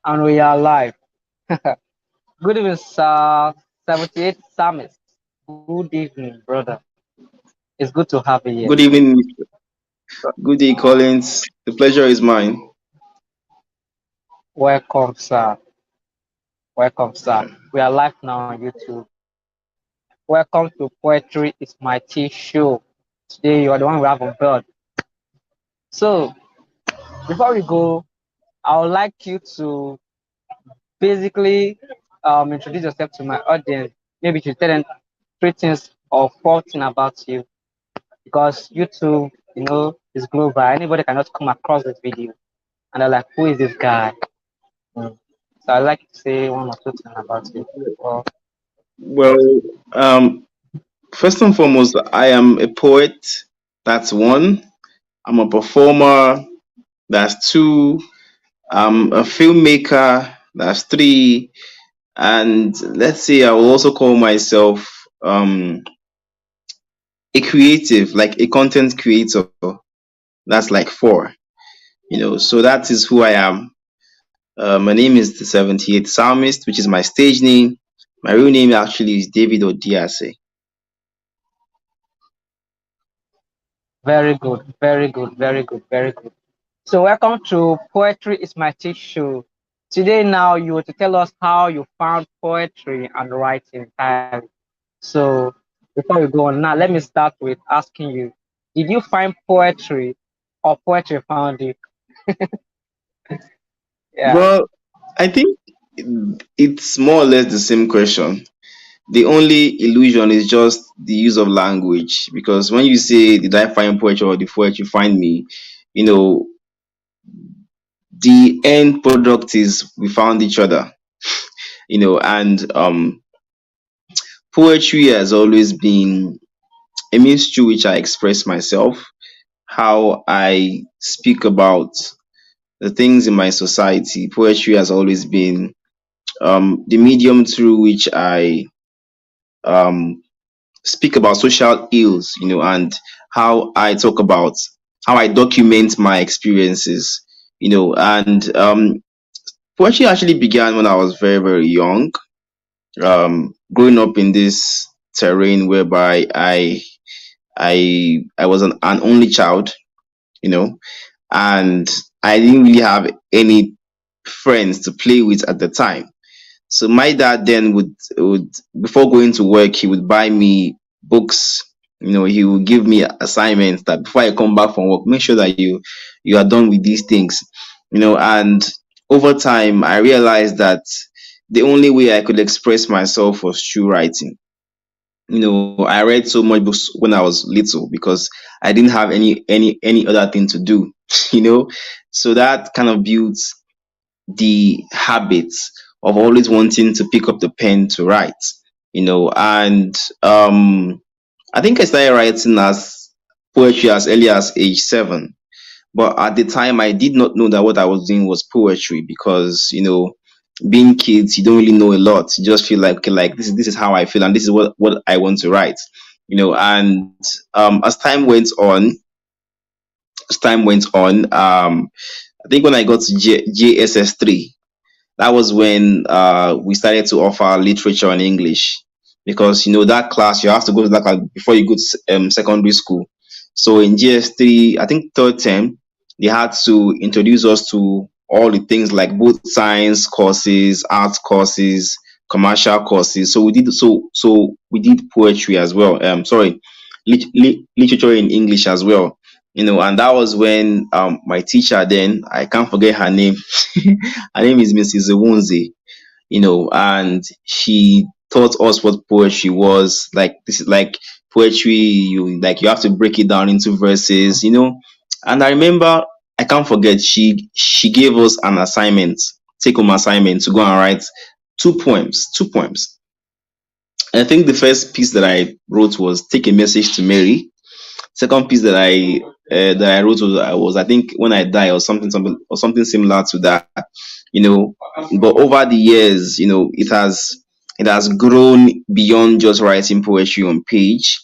And we are live. Good evening, sir. 78 Psalmist. Good evening, brother. It's good to have you here. Good evening, good day, Collins. The pleasure is mine. Welcome, sir. Welcome, sir. We are live now on YouTube. Welcome to Poetry is My Tea Show. Today, you are the one we have on board. So, before we go, I would like you to basically introduce yourself to my audience. Maybe you should tell them three things or four things about you because YouTube, is global. Anybody can just come across this video and they're like, who is this guy? Mm. So I'd like to say one or two things about you. Well, Well, um, first and foremost, I am a poet. That's one. I'm a performer. That's two. I'm a filmmaker. That's three. And let's say I will also call myself a creative, like a content creator. That's like four. So that is who I am. My name is the 78th Psalmist, which is my stage name. My real name actually is David Odiase. very good, very good, very good, very good. So welcome to Poetry is My Tea Show. Today now you want to tell us how you found poetry and writing entirely. So before we go on now, let me start with asking you, did you find poetry or poetry found you? Yeah. Well, I think it's more or less the same question. The only illusion is just the use of language. Because when you say, did I find poetry or did poetry find me? You know, the end product is we found each other. And poetry has always been a means through which I express myself, how I speak about the things in my society. Poetry has always been the medium through which I um, speak about social ills, and how I talk about how I document my experiences, and poetry actually began when I was very, very young, growing up in this terrain whereby I was an only child, you know, and I didn't really have any friends to play with at the time. So my dad then would before going to work, he would buy me books. He would give me assignments that before I come back from work, make sure that you are done with these things. And over time I realized that the only way I could express myself was through writing. I read so much books when I was little because I didn't have any other thing to do, you know. So that kind of built the habit of always wanting to pick up the pen to write, and I think I started writing as poetry as early as age 7. But at the time I did not know that what I was doing was poetry because, being kids, you don't really know a lot. You just feel like, okay, like this is how I feel and this is what I want to write. And as time went on, I think when I got to JSS3, that was when we started to offer literature and English, because that class you have to go to that class before you go to secondary school. So in GS3, I think third term, they had to introduce us to all the things like both science courses, art courses, commercial courses. So we did poetry as well. Sorry, literature in English as well. And that was when my teacher, then I can't forget her name. Her name is Mrs. Owunze, and she taught us what poetry was. Like, this is like poetry, you have to break it down into verses, And I remember, I can't forget, she gave us an assignment, take home assignment, to go and write two poems. And I think the first piece that I wrote was Take a Message to Mary. Second piece that I wrote was I think When I Die, or something similar to that. you know but over the years, it has grown beyond just writing poetry on page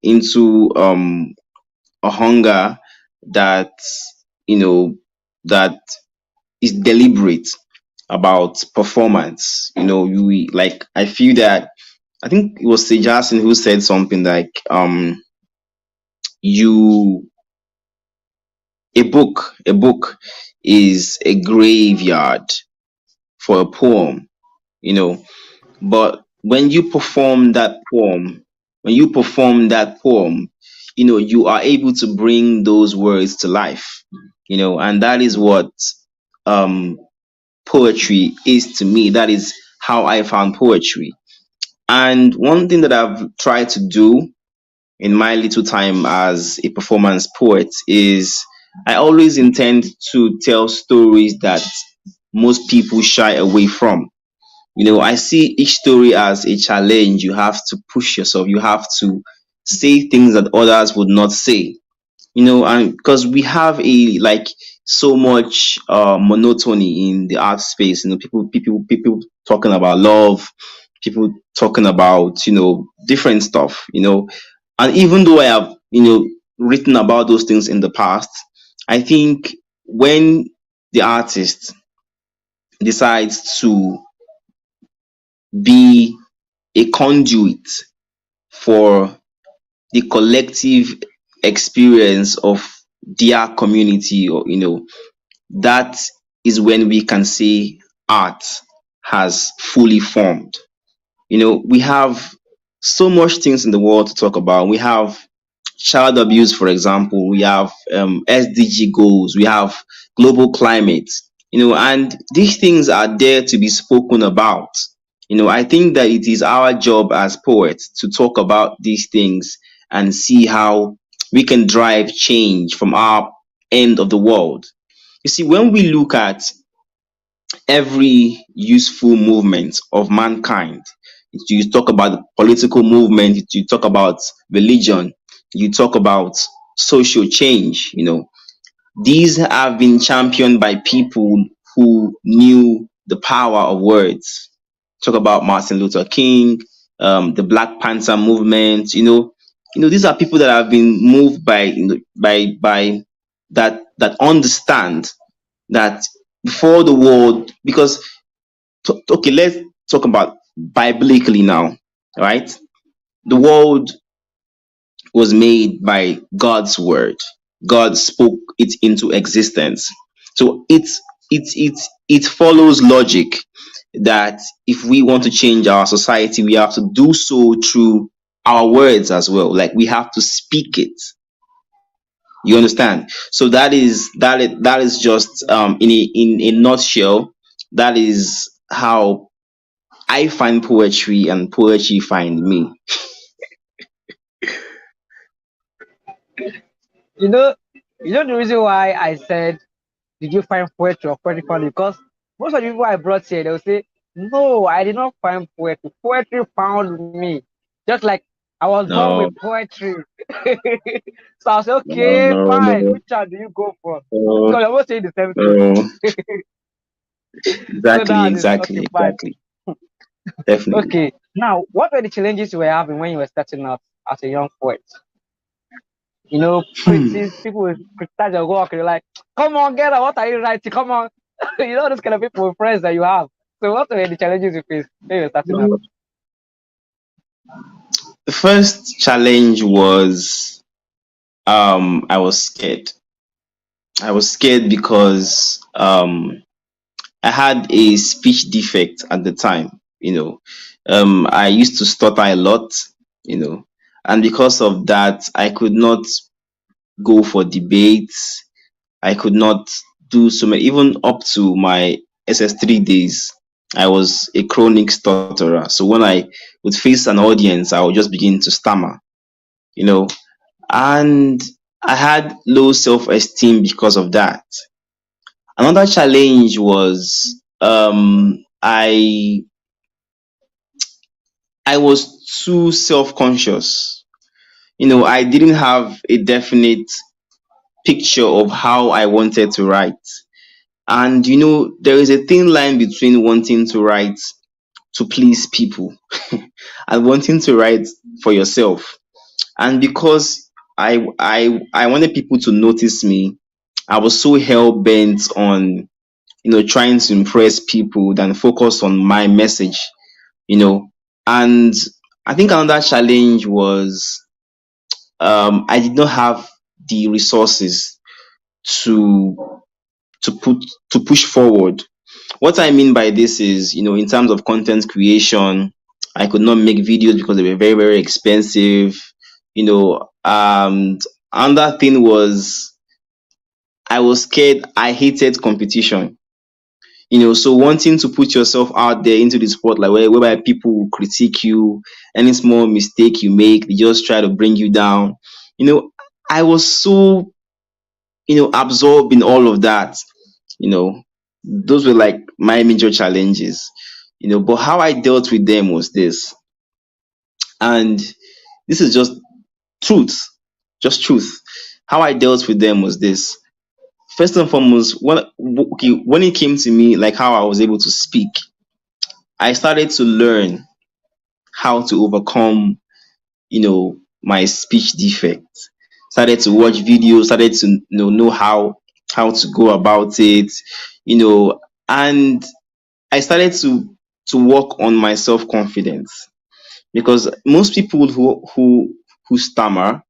into a hunger that you know that is deliberate. about performance. You like I feel that I think it was Sir Jackson who said something like you a book is a graveyard for a poem, you know. But when you perform that poem, you are able to bring those words to life, and that is what um poetry is to me. That is how I found poetry. And one thing that I've tried to do in my little time as a performance poet is I always intend to tell stories that most people shy away from. I see each story as a challenge. You have to push yourself. You have to say things that others would not say. And because we have a like so much monotony in the art space. People talking about love, people talking about different stuff. And even though I have written about those things in the past, I think when the artist decides to be a conduit for the collective experience of their community, or that is when we can say art has fully formed. We have so much things in the world to talk about. We have child abuse, for example. We have SDG goals. We have global climate. And these things are there to be spoken about. I think that it is our job as poets to talk about these things and see how we can drive change from our end of the world. You see, when we look at every useful movement of mankind, you talk about the political movement, you talk about religion, you talk about social change. These have been championed by people who knew the power of words. Talk about Martin Luther King, the Black Panther movement. These are people that have been moved by by that understand that before the world. Because okay, let's talk about biblically now, right? The world was made by God's word. God spoke it into existence. So it follows logic that if we want to change our society, we have to do so through our words as well. Like we have to speak it. You understand? So that is just in a nutshell. That is how I find poetry and poetry find me. You know, the reason why I said, did you find poetry or poetry funny? Because most of the people I brought here, they'll say, no, I did not find poetry. Poetry found me. Just like I was born with No, poetry. So I said, no, okay, no, fine. no, Which one do you go for? no, Because you're both saying the same thing. no. So Exactly, that's it. Okay, exactly, fine. exactly. Definitely. Okay. Now, what were the challenges you were having when you were starting out as a young poet? Hmm. People will criticize your work. You're like, come on, get up. What are you writing? Come on. Those kind of people, friends that you have. So, what were the challenges you faced when you were starting out? The first challenge was I was scared. I was scared because I had a speech defect at the time. I used to stutter a lot. You know, and because of that, I could not go for debates. I could not do so many, even up to my SS3 days. I was a chronic stutterer. So when I would face an audience, I would just begin to stammer, you know, and I had low self esteem because of that. Another challenge was I was too self conscious. I didn't have a definite picture of how I wanted to write. And there is a thin line between wanting to write to please people and wanting to write for yourself. And because I wanted people to notice me, I was so hell bent on trying to impress people than focus on my message, you know. And I think another challenge was I did not have the resources to put to push forward. What I mean by this is, in terms of content creation, I could not make videos because they were very, very expensive. And another thing was I was scared. I hated competition. So wanting to put yourself out there into the spotlight whereby people will critique you, any small mistake you make, they just try to bring you down. I was so, absorbed in all of that. You know, those were like my major challenges. But how I dealt with them was this, and this is truth, just truth. How I dealt with them was this. First and foremost, when it came to me, like how I was able to speak, I started to learn how to overcome, my speech defect. Started to watch videos, started to know how to go about it, and I started to work on my self confidence, because most people who stammer,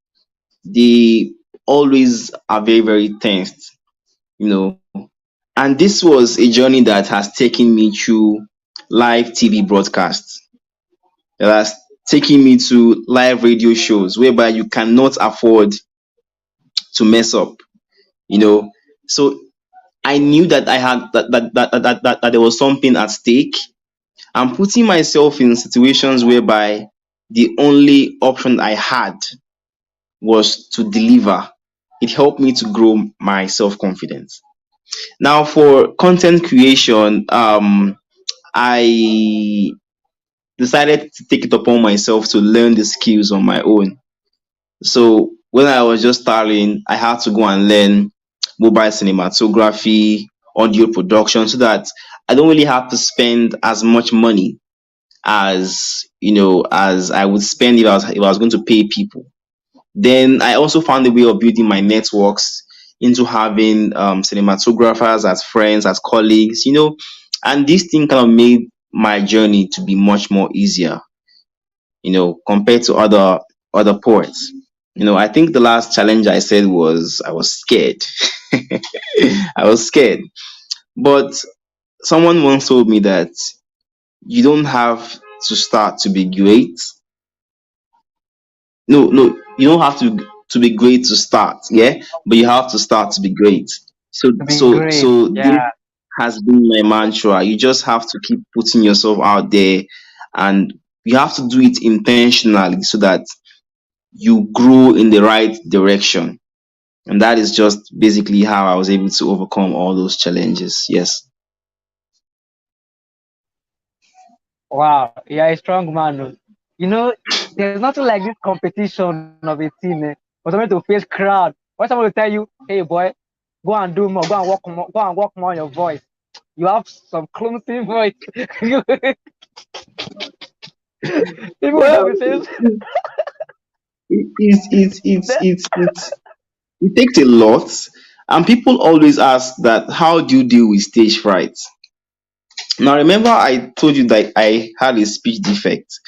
they always are very, very tensed, you know. And this was a journey that has taken me through live TV broadcasts, that has taken me to live radio shows whereby you cannot afford to mess up, you know. So I knew that I had that there was something at stake. I'm putting myself in situations whereby the only option I had was to deliver. It helped me to grow my self confidence. Now, for content creation, I decided to take it upon myself to learn the skills on my own. So when I was just starting, I had to go and learn mobile cinematography, audio production, so that I don't really have to spend as much money as I would spend if I was going to pay people. Then I also found a way of building my networks into having cinematographers as friends, as colleagues, and this thing kind of made my journey to be much more easier, compared to other poets. I think the last challenge I said was I was scared. I was scared. But someone once told me that you don't have to start to be great. No, you don't have to be great to start, yeah, but you have to start to be great. So To be so great. so this Yeah. has been my mantra. You just have to keep putting yourself out there, and you have to do it intentionally so that you grow in the right direction. And that is just basically how I was able to overcome all those challenges. Yes. Wow. Yeah, a strong man. Oh. You know, there's nothing like this competition of a team. For someone to face crowd. When someone will tell you, hey boy, go and do more, go and work more on your voice. You have some clumsy voice. People will Well, just be saying it's that. it takes a lot, and people always ask that how do you deal with stage fright. Now remember I told you that I had a speech defect.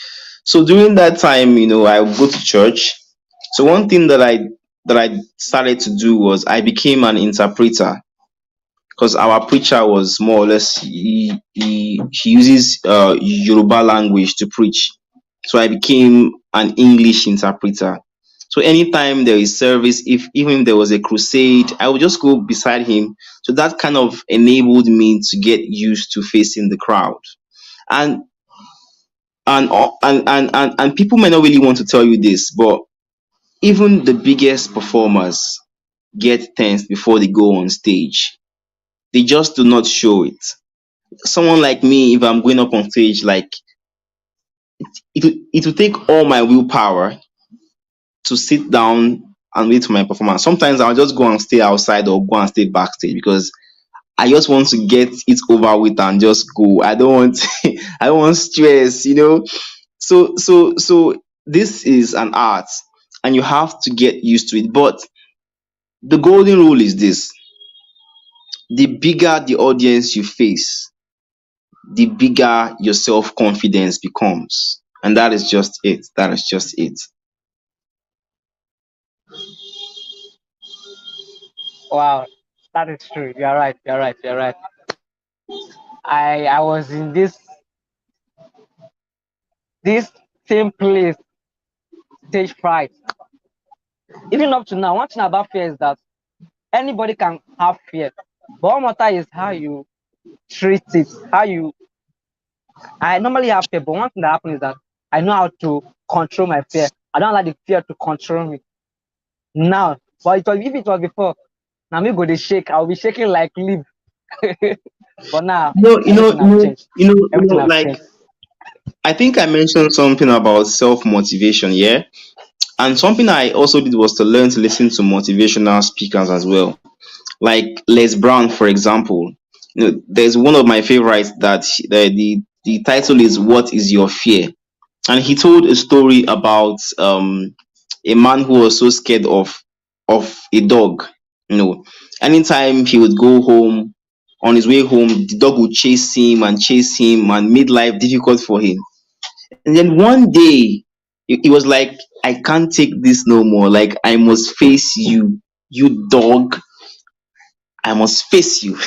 So during that time, I would go to church. So one thing that I started to do was I became an interpreter, because our preacher was more or less he uses Yoruba language to preach. So I became an English interpreter. So anytime there is service, if even if there was a crusade, I would just go beside him. So that kind of enabled me to get used to facing the crowd. And and people may not really want to tell you this, but even the biggest performers get tense before they go on stage. They just do not show it. Someone like me, if I'm going up on stage, like it will take all my willpower to sit down and wait for my performance. Sometimes I'll just go and stay outside or go and stay backstage because I just want to get it over with and just go. I don't want I don't want stress. So this is an art, and you have to get used to it. But the golden rule is this: the bigger the audience you face, the bigger your self confidence becomes. And that is just it. That is just it. Wow, that is true. You're right. You're right. You're right. I was in this same place, stage fright. Even up to now, one thing about fear is that anybody can have fear, but what matter is how you treat it. How you. I normally have fear, but one thing that happens is that I know how to control my fear. I don't allow the fear to control me now. But if it was before, now me go to shake. I'll be shaking like leaf. But now No, everything have changed. Everything have like changed. I think I mentioned something about self motivation, yeah. And something I also did was to learn to listen to motivational speakers as well. Like Les Brown, for example. There's one of my favorites that the title is "What is Your Fear?" And he told a story about a man who was so scared of a dog. You know, anytime he would go home, on his way home, the dog would chase him and made life difficult for him. And then one day, he was like, "I can't take this no more. Like, I must face you, you dog. I must face you."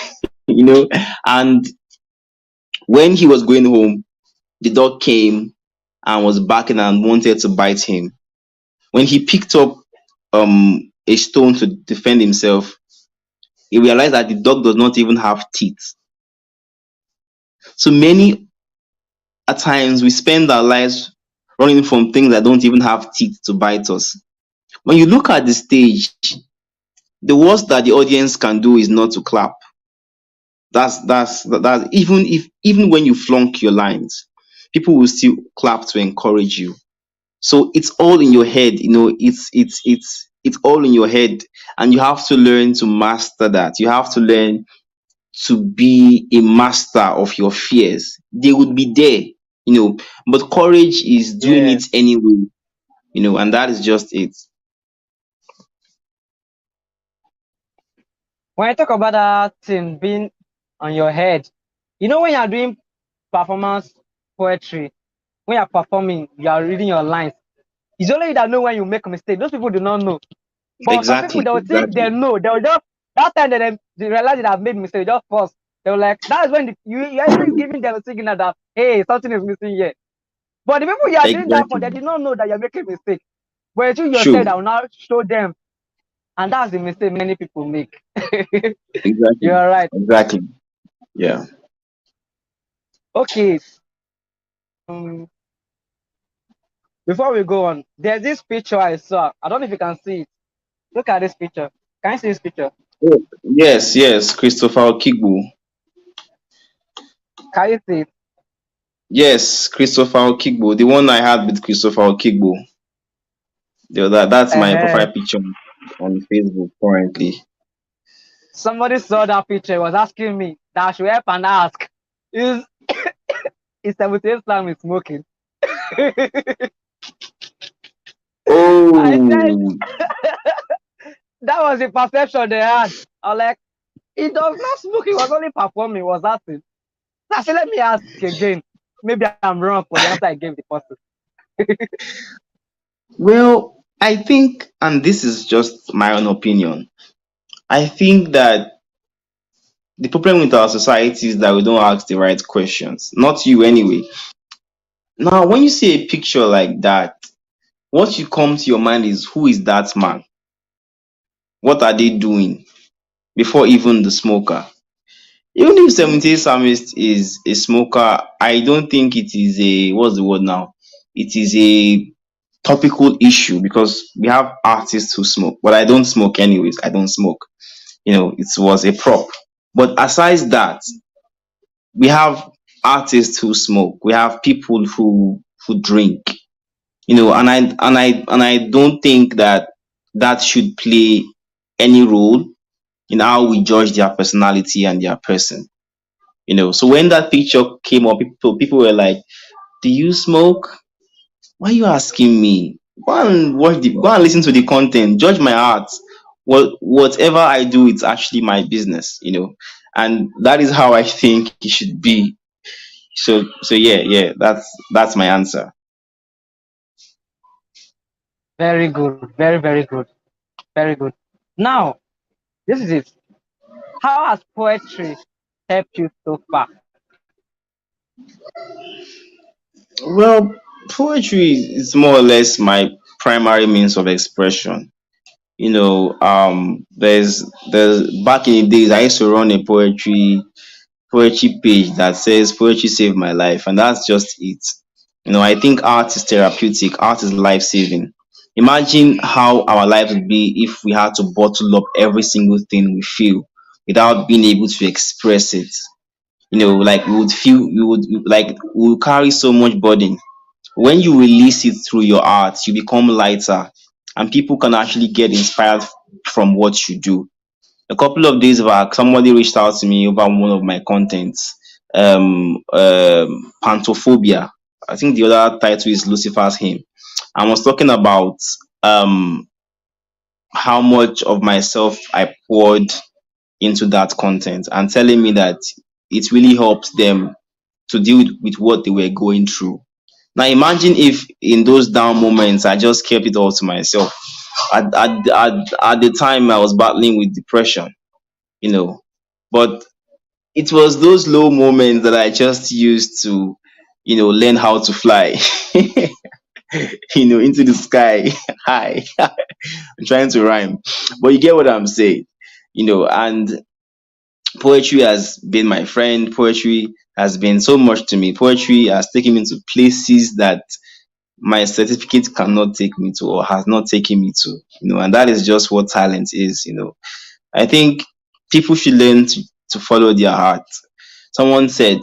you know. And when he was going home, the dog came and was barking and wanted to bite him. When he picked up a stone to defend himself, he realized that the dog does not even have teeth. So many at times we spend our lives running from things that don't even have teeth to bite us. When you look at the stage, the worst that the audience can do is not to clap. That's even when you flunk your lines, people will still clap to encourage you. So it's all in your head, it's all in your head, and you have to learn to master that. You have to learn to be a master of your fears. They would be there, but courage is doing Yeah. it anyway, and that is just it. When I talk about that thing being on your head, when you're doing performance poetry, when you're performing, you are reading your lines. It's only you that know when you make a mistake. Those people do not know. But some people, Exactly, they will think they exactly. know. They will just, that time they realize they have made mistake, just pause. They were like, that is when you're even giving them a signal that, hey, something is missing here. But the people you are doing that for, Exactly. they did not know that you're making a mistake. But it's you yourself True. that will now show them. And that's the mistake many people make. Exactly. You're right. Exactly. Yeah. Okay. Um, Before we go on, there's this picture I saw. I don't know if you can see it. Look at this picture. Can you see this picture? Oh, yes, yes, Christopher Okigbo. Can you see it? Yes, Christopher Okigbo. The one I had with Christopher Okigbo. That's my Uh-huh. profile picture on Facebook currently. Somebody saw that picture, was asking me that I should help and ask. Is is 78 Slam is smoking? I said Oh, that was the perception they had. I was like, he does not smoke, he was only performing, he was acting. So I said, let me ask again. Maybe I'm wrong for the answer I gave the person. well, I think, and this is just my own opinion, I think that the problem with our society is that we don't ask the right questions. Not you, anyway. Now, when you see a picture like that, what should come to your mind is, who is that man? What are they doing before even the smoker? Even if 78 Psalmist is a smoker, I don't think it is a, what's the word now? It is a topical issue because we have artists who smoke, but I don't smoke anyways. I don't smoke. It was a prop. But aside that, we have artists who smoke. We have people who drink. And I don't think that that should play any role in how we judge their personality and their person. So when that picture came up, people were like, "Do you smoke? Why are you asking me? Go and watch go and listen to the content, judge my art. whatever I do, it's actually my business, and that is how I think it should be. So yeah, yeah, that's my answer. Very good. Very, very good. Very good. Now, this is it. How has poetry helped you so far? Well, poetry is more or less my primary means of expression. There's back in the days I used to run a poetry page that says poetry saved my life, and that's just it. I think art is therapeutic, art is life saving. Imagine how our lives would be if we had to bottle up every single thing we feel without being able to express it. Like we would carry so much burden. When you release it through your art, you become lighter, and people can actually get inspired from what you do. A couple of days back, somebody reached out to me over one of my contents, Pantophobia. I think the other title is Lucifer's Hymn. I was talking about um, how much of myself I poured into that content, and telling me that it really helped them to deal with what they were going through. Now imagine if in those down moments I just kept it all to myself. At the time I was battling with depression, you know. But it was those low moments that I just used to, learn how to fly, into the sky high. I'm trying to rhyme, but you get what I'm saying, and poetry has been my friend. Poetry has been so much to me. Poetry has taken me to places that my certificate cannot take me to, or has not taken me to, and that is just what talent is. I think people should learn to follow their heart. Someone said,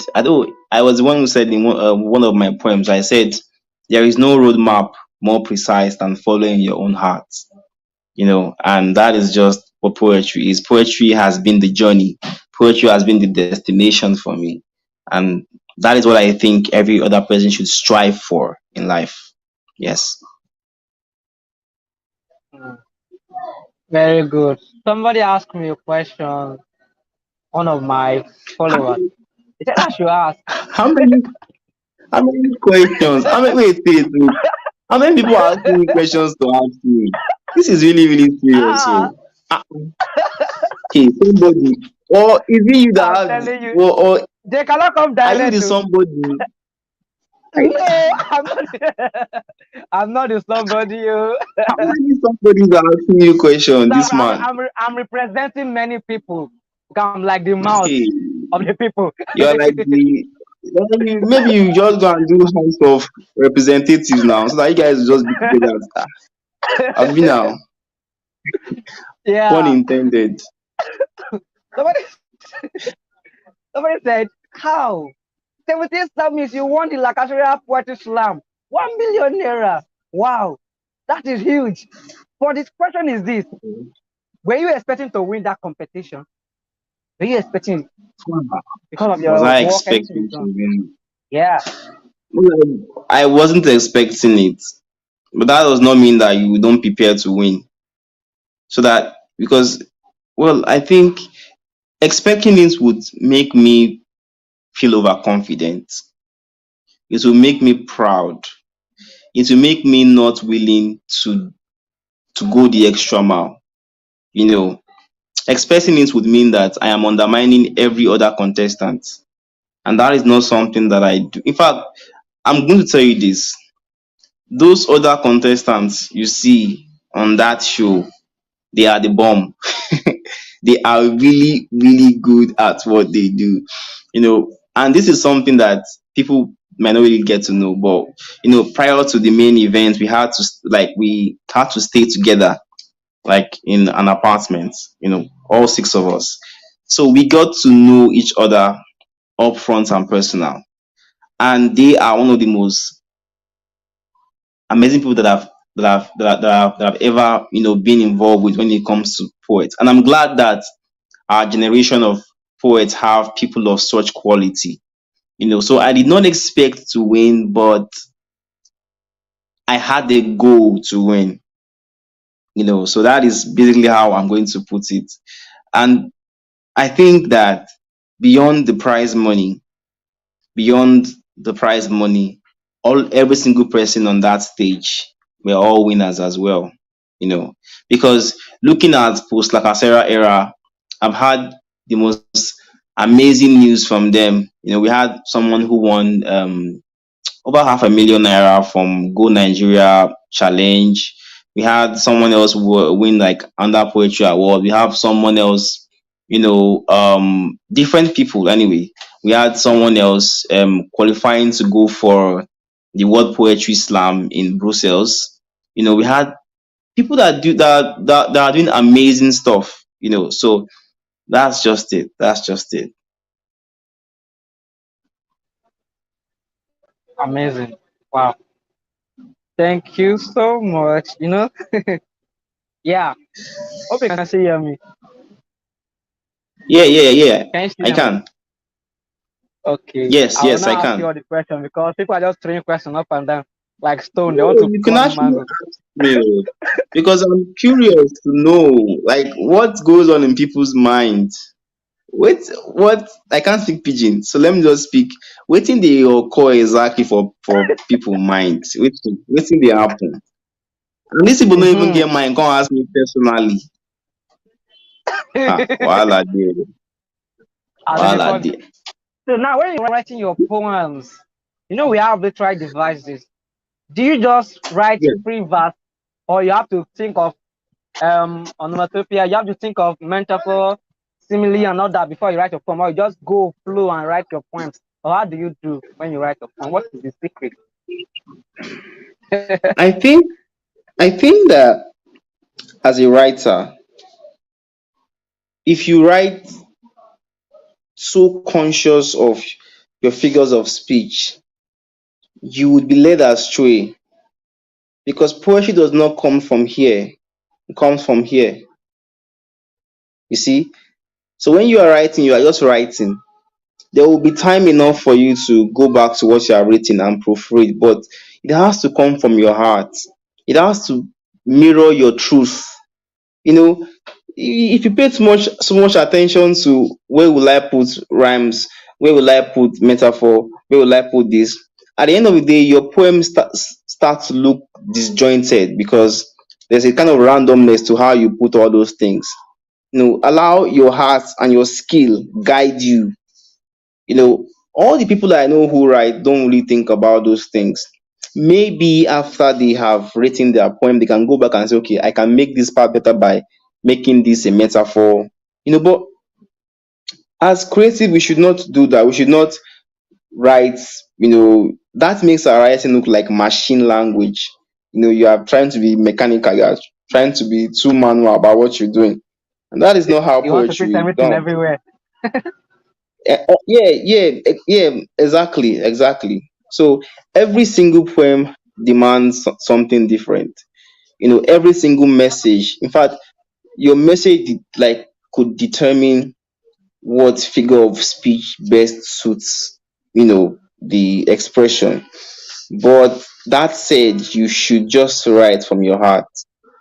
I was the one who said in one of my poems, I said, there is no roadmap more precise than following your own heart, and that is just what poetry is. Poetry has been the journey, poetry has been the destination for me. And that is what I think every other person should strive for in life. Yes. Mm, very good. Somebody asked me a question, one of my followers. He said I should ask. How many how many questions? How many wait. How many people are asking me questions to ask me? This is really, really serious. Ah, So okay, somebody, or is it you that I'm has, telling you, or they cannot come are you direct the to. somebody? No, I'm not. I'm not the somebody. How many somebodies are asking you question? So This man. I'm representing many people. I'm like the mouth Hey, of the people. you're like the maybe you just go and do house of representatives now, so that you guys will just be together. I've been now. Pun Yeah. intended. Somebody, somebody said, how? 17 Psalmist, you won the Lakasharia Poetry Slam. 1 million naira. Wow. That is huge. But this question is this. Were you expecting to win that competition? Were you expecting because of Was your I work, everything expecting you've to done? win? Yeah. Well, I wasn't expecting it, but that does not mean that you don't prepare to win. So that because, well, I think expecting it would make me feel overconfident. It will make me proud. It will make me not willing to go the extra mile. You know, expecting it would mean that I am undermining every other contestant, and that is not something that I do. In fact, I'm going to tell you this: those other contestants you see on that show, they are the bomb. They are really, really good at what they do. And this is something that people might not really get to know. But prior to the main event, we had to stay together, like in an apartment. All six of us. So we got to know each other up front and personal. And they are one of the most amazing people that have ever been involved with when it comes to poets. And I'm glad that our generation of poets have people of such quality. So I did not expect to win, but I had a goal to win. So that is basically how I'm going to put it. And I think that beyond the prize money, beyond the prize money, every single person on that stage were all winners as well. You know, because looking at post Lacasera era, I've had the most amazing news from them. We had someone who won over half a million naira from GoNigeria Challenge. We had someone else win like under poetry award. We have someone else, different people anyway. We had someone else qualifying to go for the World Poetry Slam in Brussels. We had people that do that are doing amazing stuff. So that's just it. That's just it. Amazing. Wow. Thank you so much. Yeah. Hope you can still hear me. Yeah, yeah, yeah. Can you still I hear me? can. Okay. Yes, I will yes, I now ask you can. all the question because people are just throwing questions up and down like stone. They No, want to you can cut actually mango. ask me because I'm curious to know like what goes on in people's minds. Wait, what? I can't speak pidgin, so let me just speak. Waiting they occur exactly for people minds. Waiting they happen. And these people don't even Mm-hmm. get mine. Come ask me personally. Ha, wahala dey, As in the wahala fun. dey. So now when you're writing your poems, we have literary devices. Do you just write Yeah. free verse or you have to think of onomatopoeia, you have to think of metaphor, simile and all that before you write your poem, or you just go flow and write your poems? Or how do you do when you write your poem? What is the secret? I think I think that as a writer, if you write so conscious of your figures of speech, you would be led astray because poetry does not come from here. It comes from here. You see? So when you are writing, you are just writing. There will be time enough for you to go back to what you are written and proofread, but it has to come from your heart. It has to mirror your truth. You know, if you pay so much attention to where will I put rhymes, where will I put metaphor, where will I put this, at the end of the day, your poem starts to look disjointed because there's a kind of randomness to how you put all those things. Allow your heart and your skill guide you. All the people that I know who write don't really think about those things. Maybe after they have written their poem, they can go back and say, okay, I can make this part better by making this a metaphor. But as creative, we should not do that. We should not write, that makes our writing look like machine language. You are trying to be mechanical, you are trying to be too manual about what you're doing. And that is not how You want to fit poetry is everything done. everywhere. Yeah, yeah, yeah, exactly, exactly. So every single poem demands something different. Every single message. In fact, your message like could determine what figure of speech best suits, the expression. But that said, you should just write from your heart.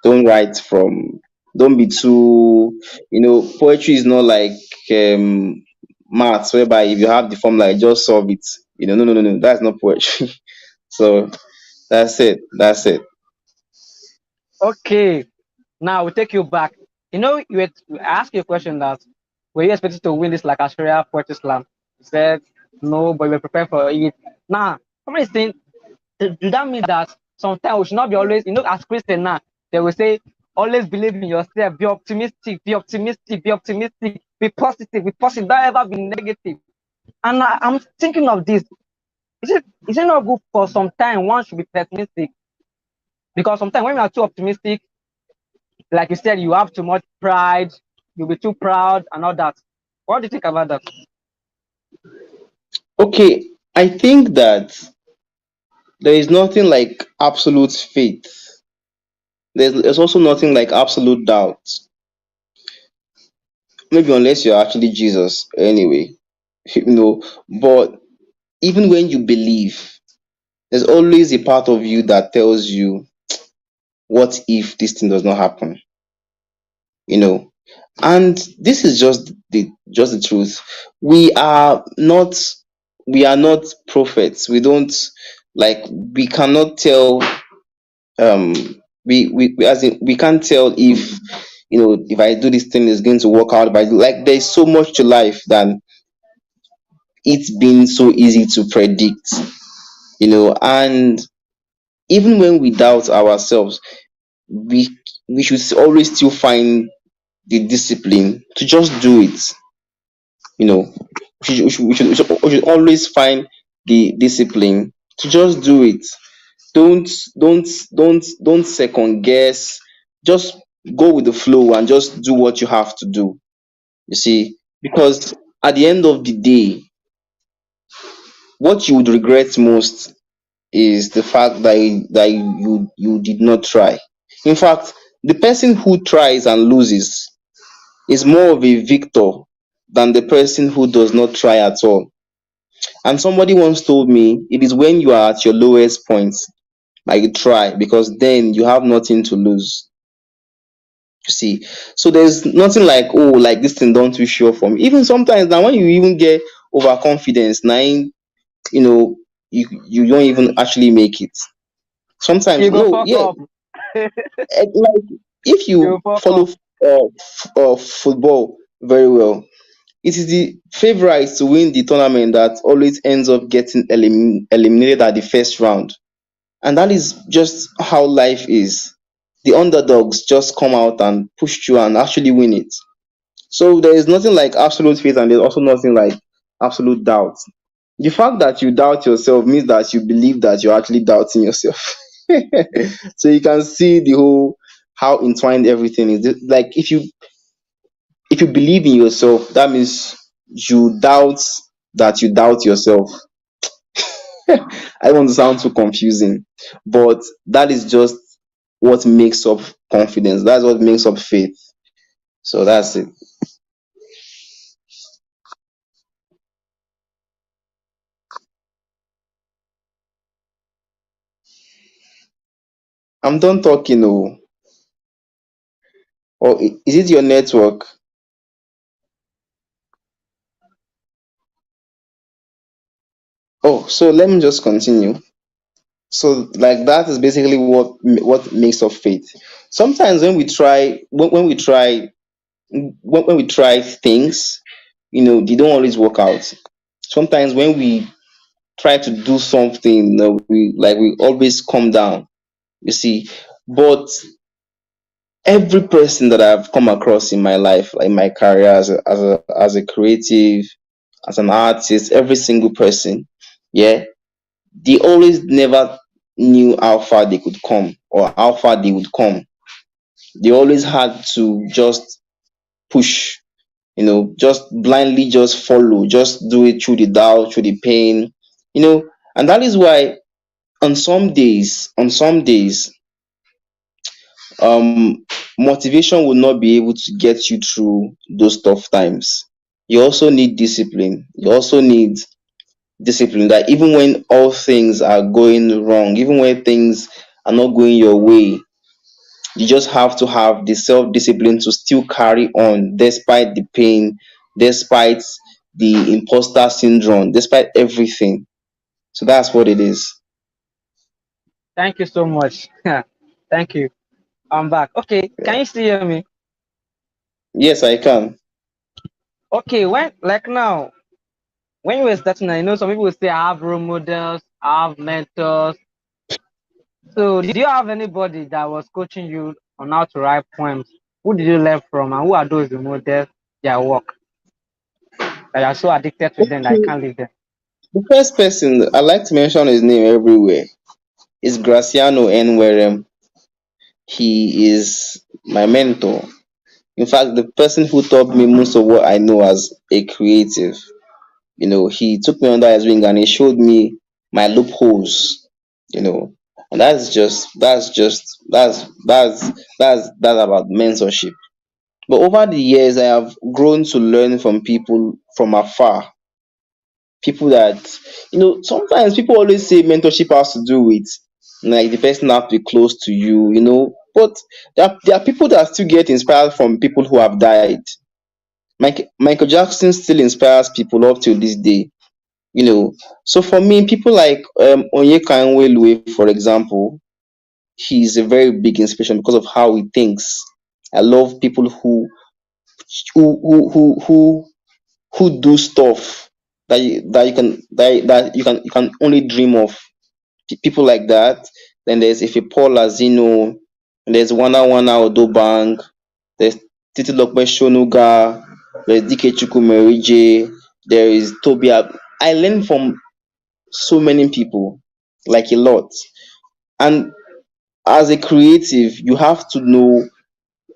Don't write from. Don't be too. Poetry is not like maths, whereby if you have the formula, you just solve it. No, no, no, no. That's not poetry. So that's it. That's it. Okay. Now we take you back. I asked you a question that were you expected to win this like Australia Poetry Slam? You said no, but you were prepared for it. Now, somebody is saying, do that mean that sometimes we should not be always, as Christian now, they will say, always believe in yourself, be optimistic, be optimistic, be optimistic, be positive, be positive, don't ever be negative. And I'm thinking of this. Is it not good for some time one should be pessimistic? Because sometimes when you are too optimistic, like you said, you have too much pride, you'll be too proud and all that. What do you think about that? Okay, I think that there is nothing like absolute faith. There's also nothing like absolute doubt. Maybe unless you're actually Jesus, anyway. But even when you believe, there's always a part of you that tells you what if this thing does not happen? You know, and this is just the truth. We are not we are not prophets. We don't, like, we cannot tell, um as in, we can't tell if, if I do this thing is going to work out. But like, there's so much to life than it's been so easy to predict. And even when we doubt ourselves, we we should always still find the discipline to just do it. you know we should always find the discipline to just do it. Don't second guess. Just go with the flow and just do what you have to do. You see, because at the end of the day, what you would regret most is the fact that you did not try. In fact, the person who tries and loses is more of a victor than the person who does not try at all. And somebody once told me it is when you are at your lowest point that you try, because then you have nothing to lose. You see, so there's nothing like, oh, like this thing don't too sure for me. Even sometimes now when you even get overconfidence, now you don't even actually make it. Sometimes You go no, fuck yeah, up. like if You you fuck follow up. football very well, it is the favorites to win the tournament that always ends up getting eliminated at the first round. And that is just how life is. The underdogs just come out and push through and actually win it. So there is nothing like absolute faith, and there's also nothing like absolute doubt. The fact that you doubt yourself means that you believe that you're actually doubting yourself. So you can see the whole how entwined everything is. Like, if you believe in yourself, that means you doubt that you doubt yourself. I don't want to sound too confusing, but that is just what makes up confidence. That's what makes up faith. So that's it. I'm done talking. Oh, or is it your network? Oh, so let me just continue. So, like, that is basically what makes up faith. Sometimes when we try things, they don't always work out. Sometimes when we try to do something, we always come down. You see, but every person that I've come across in my life, like my career as a creative, as an artist, every single person, yeah, they always never knew how far they could come or how far they would come. They always had to just push, just blindly just follow, just do it through the doubt, through the pain, and that is why on some days, um motivation will not be able to get you through those tough times. You also need discipline. You also need discipline that even when all things are going wrong, even when things are not going your way, you just have to have the self discipline to still carry on despite the pain, despite the imposter syndrome, despite everything. So that's what it is. Thank you so much. Thank you. I'm back. Okay, can you still hear me? Yes, I can. Okay, when like now, when you were starting, I know some people will say I have role models, I have mentors. So did you have anybody that was coaching you on how to write poems? Who did you learn from, and who are those who model their work that you are so addicted to them that I can't leave them? The first person I like to mention his name everywhere is Graciano Nwerem. He is my mentor. In fact, the person who taught me most of what I know as a creative. He took me under his wing and he showed me my loopholes. You know, and that's about mentorship. But over the years, I have grown to learn from people from afar. People that, sometimes people always say mentorship has to do with Like the person have to be close to you, But there are people that still get inspired from people who have died. Michael Jackson still inspires people up till this day, So for me, people like Onyeka Nwaelu, for example, he's a very big inspiration because of how he thinks. I love people who do stuff that you can only dream of. People like that. Then there's Ife Paul Lazino, there's Wana Odobang, there's Titi Lokme Shonuga, there's DK Chukwumerije, there is Toby. I learn from so many people, like a lot. And as a creative, you have to know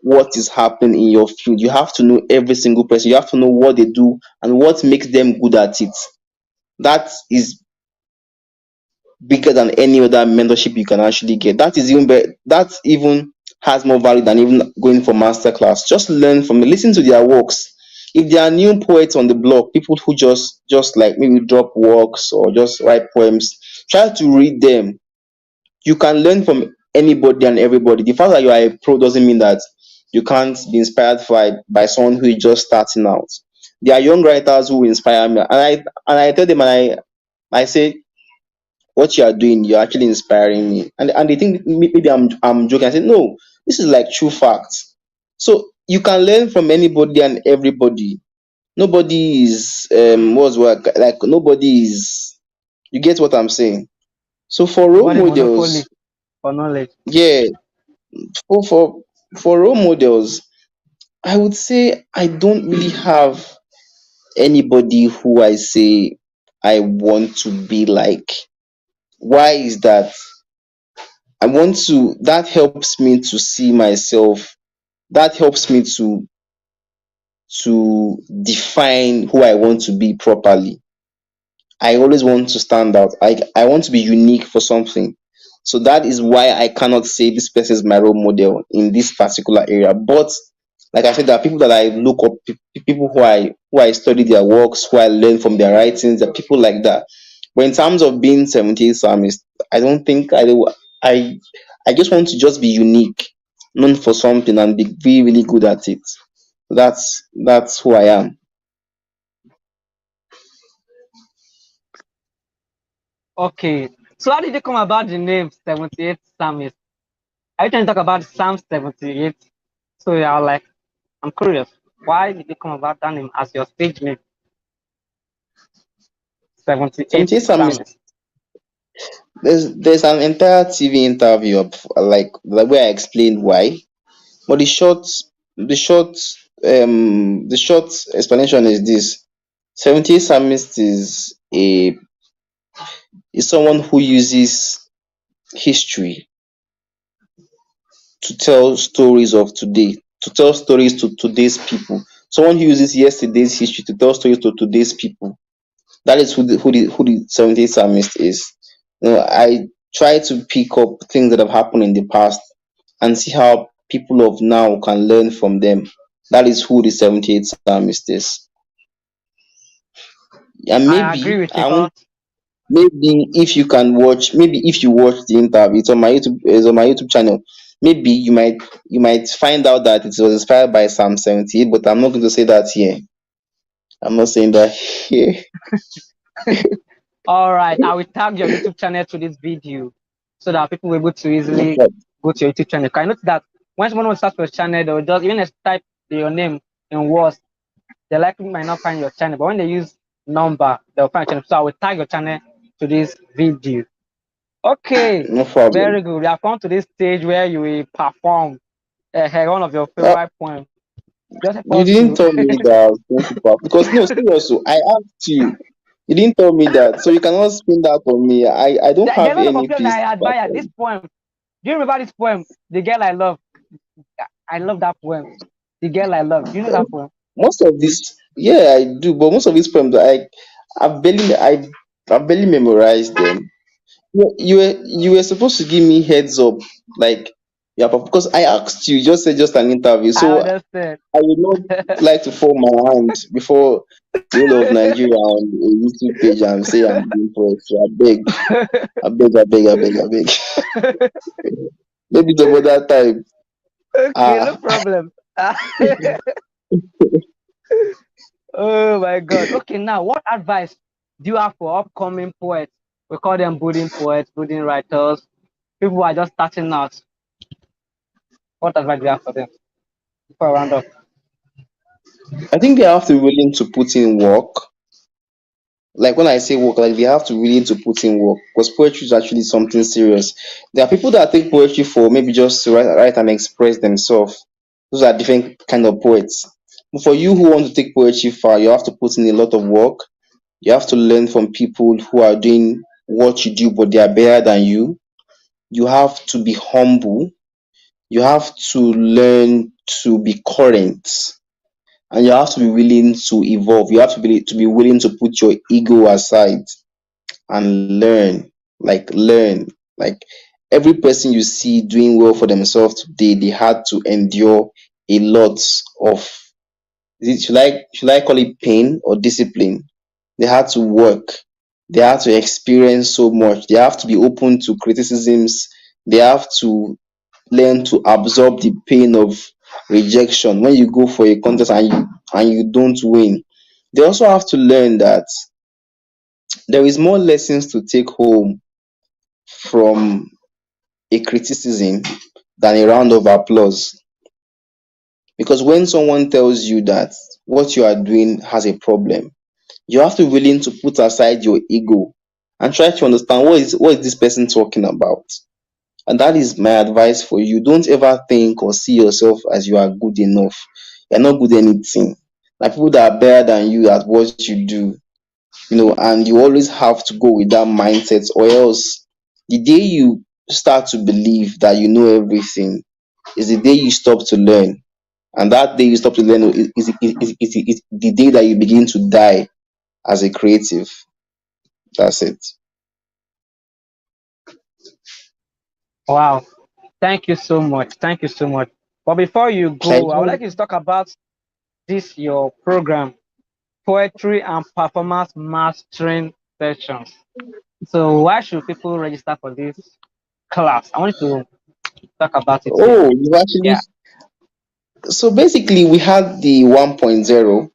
what is happening in your field. You have to know every single person. You have to know what they do and what makes them good at it. That is bigger than any other mentorship you can actually get. That is even better. That even has more value than even going for masterclass. Just learn from them, listen to their works. If there are new poets on the block, people who just like maybe drop works or just write poems, try to read them. You can learn from anybody and everybody. The fact that you are a pro doesn't mean that you can't be inspired by someone who is just starting out. There are young writers who inspire me, and I tell them, and I say, what you are doing, you're actually inspiring me. And they think maybe I'm joking. I say, no, this is like true facts. So you can learn from anybody and everybody. Nobody is what's work like nobody is, you get what I'm saying. So for role Nobody monopoly models, for knowledge. yeah, for for for role models, I would say I don't really have anybody who I say I want to be like. Why is that? That helps me to see myself, that helps me to define who I want to be properly. I always want to stand out. I want to be unique for something. So that is why I cannot say this person is my role model in this particular area. But like I said, there are people that I look up, people who I study their works, who I learn from their writings, there are people like that. But in terms of being 78 psalmist, I don't think I I just want to just be unique, known for something and be really, really good at it. That's who I am. Okay. So how did you come about the name 78 Psalmist? Are you trying to talk about Psalm 78? So yeah, like, I'm curious. Why did you come about that name as your stage name? 78 78 psalmist. Psalmist. There's an entire TV interview of like the way I explained why, but the short the short explanation is this: 70 psalmist is someone who uses history to tell stories of today, to tell stories to today's people. Someone who uses yesterday's history to tell stories to today's people. That is who the 70 psalmist is. I try to pick up things that have happened in the past and see how people of now can learn from them. That is who the 78 psalmist is. And I agree maybe with you I want because maybe if you can watch, maybe if you watch the interview, it's on my YouTube channel. Maybe you might find out that it was inspired by Psalm 78, but I'm not going to say that here. I'm not saying that here. all right, I will tag your YouTube channel to this video so that people will be able to No easily problem. go to your YouTube channel. I notice that when someone will start your channel, they'll just even if they type your name in words, they likely might not find your channel. But when they use number, they'll find your channel. So I will tag your channel to this video. Okay, No problem. very good. We have come to this stage where you will perform one of your Uh, favorite poems. Just help you us didn't to. tell me that I was going to because no, seriously, I asked you. You didn't tell me that, so you cannot spin that on me. I don't There's have a lot any of poems piece that to I back admire. This on. poem. Do you remember this poem? The girl I love. I love that poem. The girl I love. Do you know that poem? Most of this, yeah, I do, but most of these poems, I've barely memorized them. You were supposed to give me heads up, like Yeah, but because I asked you, you just said just an interview, I so understand. I would not like to fold my hand before the whole of Nigeria on a YouTube page and say I'm doing poetry. I beg, I beg, I beg, I beg, I beg. Maybe some other time. Okay, no Ah, problem. Oh my God. Okay, now what advice do you have for upcoming poets? We call them budding poets, budding writers, people who are just starting out. What advice do you have for them before I round up? I think they have to be willing to put in work. Like when I say work, like they have to really to put in work because poetry is actually something serious. There are people that take poetry for maybe just to write and express themselves. Those are different kind of poets. But for you who want to take poetry far, you have to put in a lot of work. You have to learn from people who are doing what you do, but they are better than you. You have to be humble. You have to learn to be current, and you have to be willing to evolve. You have to be willing to put your ego aside and learn. Learn. Like every person you see doing well for themselves today, they had to endure a lot of, should I call it pain or discipline? They had to work. They had to experience so much. They have to be open to criticisms. They have to learn to absorb the pain of rejection when you go for a contest and you don't win. They also have to learn that there is more lessons to take home from a criticism than a round of applause. Because when someone tells you that what you are doing has a problem, you have to be willing to put aside your ego and try to understand what is this person talking about. And that is my advice for you. Don't ever think or see yourself as you are good enough. You're not good at anything. Like people that are better than you at what you do, and you always have to go with that mindset, or else the day you start to believe that you know everything is the day you stop to learn. And that day you stop to learn is the day that you begin to die as a creative. That's it. Wow. Thank you so much. Thank you so much. But before you Like, go, I would like you to talk about this your program, poetry and performance mastering sessions. So why should people register for this class? I want you to talk about it here. oh, you actually. Yeah. So basically, we had the 1.0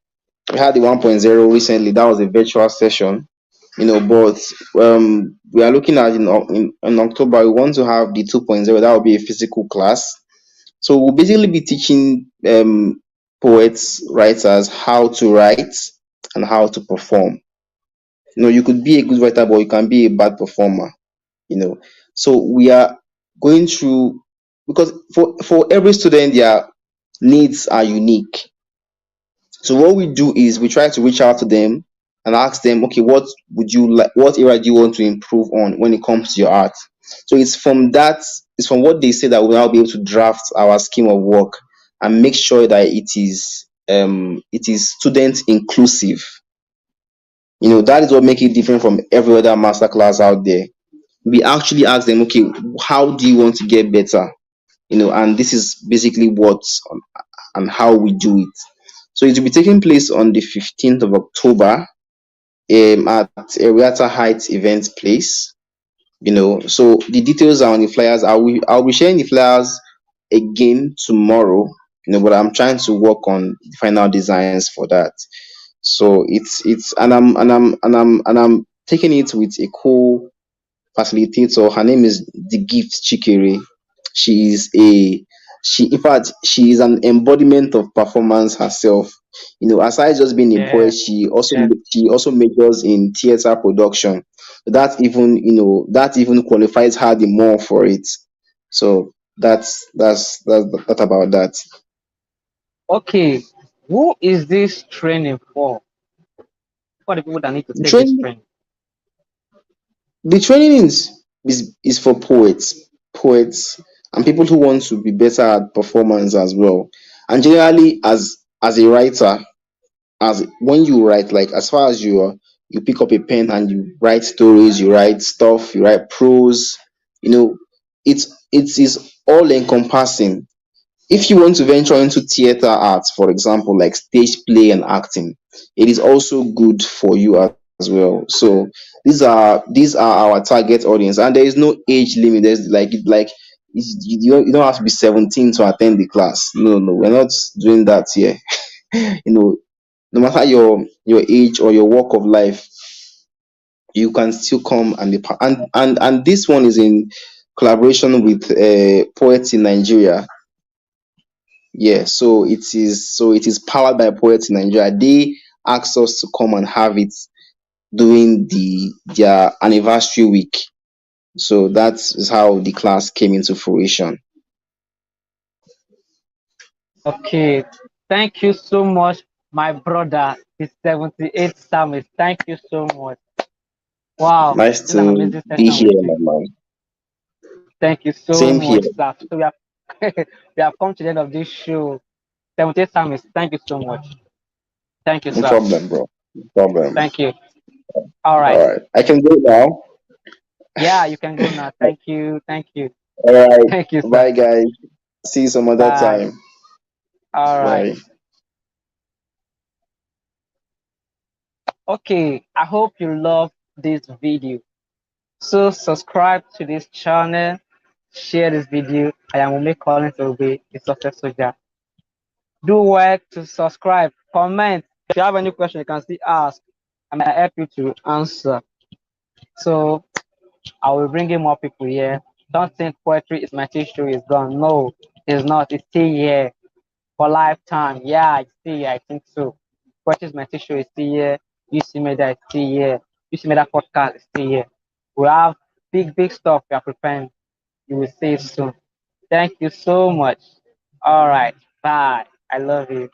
recently. That was a virtual session, but we are looking at in October. We want to have the 2.0. That will be a physical class. So we'll basically be teaching poets, writers how to write and how to perform. You could be a good writer, but you can be a bad performer. you know so we are going through, because for every student their needs are unique. So what we do is we try to reach out to them and ask them, okay, what area do you want to improve on when it comes to your art? So it's from what they say that we'll now be able to draft our scheme of work and make sure that it is student inclusive. That is what makes it different from every other masterclass out there. We actually ask them, okay, how do you want to get better? And this is basically what and how we do it. So it will be taking place on the 15th of October, at Ariata Heights event place. So the details are on the flyers. I'll be sharing the flyers again tomorrow. But I'm trying to work on the final designs for that. So it's and I'm taking it with a cool facilitator. Her name is the Gift Chikere. She is a she in fact she is an embodiment of performance herself. Aside just being a Yeah. poet, she also majors in theater production. That even qualifies her the more for it. So that's about that. Okay. Who is this training for? For the people that need to The take this training training. the training is for poets and people who want to be better at performance as well. And generally, as a writer, as when you write, like as far as you pick up a pen and you write stories, you write stuff, you write prose. It is all encompassing. If you want to venture into theater arts, for example, like stage play and acting, it is also good for you as well. So these are our target audience, and there is no age limit. There's you don't have to be 17 to attend the class. No, no, we're not doing that here. You know, no matter your age or your walk of life, you can still come and be and this one is in collaboration with Poets in Nigeria. Yeah, so it is powered by Poets in Nigeria. They asked us to come and have it during their anniversary week. So that is how the class came into fruition. Okay, thank you so much, my brother, the 78th Psalmist. Thank you so much. Wow, Nice this is an to amazing be session here, with you. my man. Thank you so Same here. much, sir. So we have we have come to the end of this show. 78th Psalmist, thank you so much. Thank you, No sir. problem, bro. No problem. Thank you. All All right. right. I can go now. Yeah, you can go now. Thank you. Thank you. All right. Thank you, sir. Bye, guys. See you some other Bye. time. All right. Bye. Okay, I hope you love this video. So subscribe to this channel, share this video. I am Ume calling to be a success soldier. Do well to subscribe, comment. If you have any question, you can still ask. I may help you to answer. So I will bring in more people here. Don't think poetry is my tissue is gone. No, it's not. It's still here for lifetime. Yeah, it's still here. I think so. Poetry is my tissue is still here. You see me that is still here. You see me that podcast is still here. We have big stuff we are preparing. You will see it soon. Thank you so much. All right. Bye. I love you.